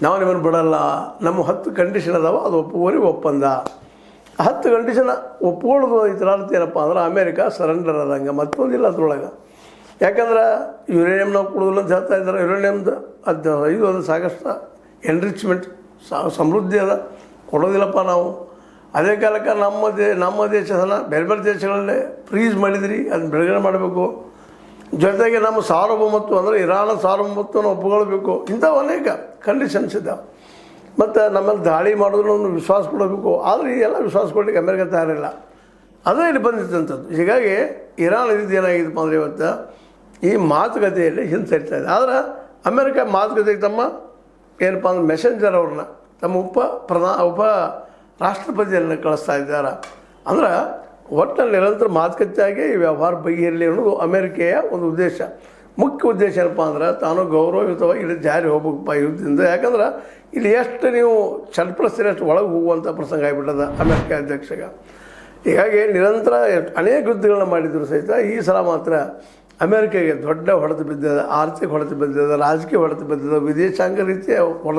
ನಾವು ನಿಮ್ಮನ್ನು ಬಿಡಲ್ಲ, ನಮ್ಮ 10 ಕಂಡೀಷನ್ ಅದಾವ, ಅದು ಒಪ್ಪುವರಿಗೆ ಒಪ್ಪಂದ. 10 ಕಂಡೀಷನ್ ಒಪ್ಕೊಳ್ಳೋದು ಇದರ ಅರ್ಥ ಏನಪ್ಪ ಅಂದ್ರೆ ಅಮೇರಿಕಾ ಸರೆಂಡರ್ ಆದಂಗೆ, ಮತ್ತೊಂದಿಲ್ಲ ಅದ್ರೊಳಗೆ. ಯಾಕಂದ್ರೆ ಯುರೇನಿಯಂ ನಾವು ಕೊಡೋದಿಲ್ಲ ಅಂತ ಹೇಳ್ತಾ ಇದ್ದಾರೆ. ಯುರೇನಿಯಮ್ದು ಅದು ಸಾಕಷ್ಟು ಎನ್ರಿಚ್ಮೆಂಟ್ ಸಮೃದ್ಧಿ ಅದ, ಕೊಡೋದಿಲ್ಲಪ್ಪ ನಾವು. ಅದೇ ಕಾಲಕ್ಕೆ ನಮ್ಮ ದೇಶದನ್ನ ಬೇರೆ ಬೇರೆ ದೇಶಗಳಲ್ಲೇ ಫ್ರೀಸ್ ಮಾಡಿದ್ರಿ, ಅದನ್ನ ಬಿಡುಗಡೆ ಮಾಡಬೇಕು. ಜೊತೆಗೆ ನಮ್ಮ ಸಾರ್ವಭೌಮತ್ವ ಅಂದರೆ ಇರಾನ್ ಸಾರ್ವಭೌಮತ್ವವನ್ನು ಒಪ್ಪಿಕೊಳ್ಬೇಕು. ಇಂಥವು ಅನೇಕ ಕಂಡೀಷನ್ಸ್ ಇದ್ದಾವೆ. ಮತ್ತು ನಮ್ಮಲ್ಲಿ ದಾಳಿ ಮಾಡೋದ್ರ ಒಂದು ವಿಶ್ವಾಸ ಕೊಡಬೇಕು. ಆದರೆ ಈ ಎಲ್ಲ ವಿಶ್ವಾಸ ಕೊಡಲಿಕ್ಕೆ ಅಮೇರಿಕ ತಯಾರಿಲ್ಲ. ಅದೇ ಇಲ್ಲಿ ಬಂದಿತ್ತಂಥದ್ದು. ಹೀಗಾಗಿ ಇರಾನ್ ಇದ್ದಿದ್ದು ಏನಾಗಿದ್ದಪ್ಪ ಅಂದರೆ ಇವತ್ತು ಈ ಮಾತುಕತೆಯಲ್ಲಿ ಹಿಂಸರಿತಾ ಇದೆ. ಆದರೆ ಅಮೇರಿಕ ಮಾತುಕತೆಗೆ ತಮ್ಮ ಏನಪ್ಪ ಅಂದ್ರೆ ಮೆಸೆಂಜರ್ ಅವ್ರನ್ನ ತಮ್ಮ ಉಪ ರಾಷ್ಟ್ರಪತಿಯನ್ನು ಕಳಿಸ್ತಾ ಇದ್ದಾರೆ. ಅಂದ್ರೆ ಒಟ್ಟಿನಲ್ಲಿ ನಿರಂತರ ಮಾತುಕತೆಯಾಗಿ ಈ ವ್ಯವಹಾರ ಬಗೆಹರಿಲಿ ಅನ್ನೋದು ಅಮೇರಿಕೆಯ ಒಂದು ಉದ್ದೇಶ. ಮುಖ್ಯ ಉದ್ದೇಶ ಏನಪ್ಪ ಅಂದ್ರೆ ತಾನು ಗೌರವಯುತವಾಗಿ ಇಲ್ಲಿ ಜಾರಿ ಹೋಗ್ಬೇಕಪ್ಪ ಯುದ್ಧದಿಂದ. ಯಾಕಂದ್ರೆ ಇಲ್ಲಿ ಎಷ್ಟು ನೀವು ಚಡ್ಪಡಿಸ್ತೀರಿ ಅಷ್ಟು ಒಳಗೆ ಹೋಗುವಂಥ ಪ್ರಸಂಗ ಆಗಿಬಿಟ್ಟದ ಅಮೇರಿಕ ಅಧ್ಯಕ್ಷಗೆ. ಹೀಗಾಗಿ ನಿರಂತರ ಅನೇಕ ಯುದ್ಧಗಳನ್ನ ಮಾಡಿದ್ರು ಸಹಿತ ಈ ಸಲ ಮಾತ್ರ ಅಮೇರಿಕೆಗೆ ದೊಡ್ಡ ಹೊಡೆತ ಬಿದ್ದಿದೆ. ಆರ್ಥಿಕ ಹೊಡೆತ ಬಿದ್ದಿದೆ, ರಾಜಕೀಯ ಹೊಡೆತ ಬಿದ್ದಿದೆ, ವಿದೇಶಾಂಗ ರೀತಿಯ ಹೊಡೆತ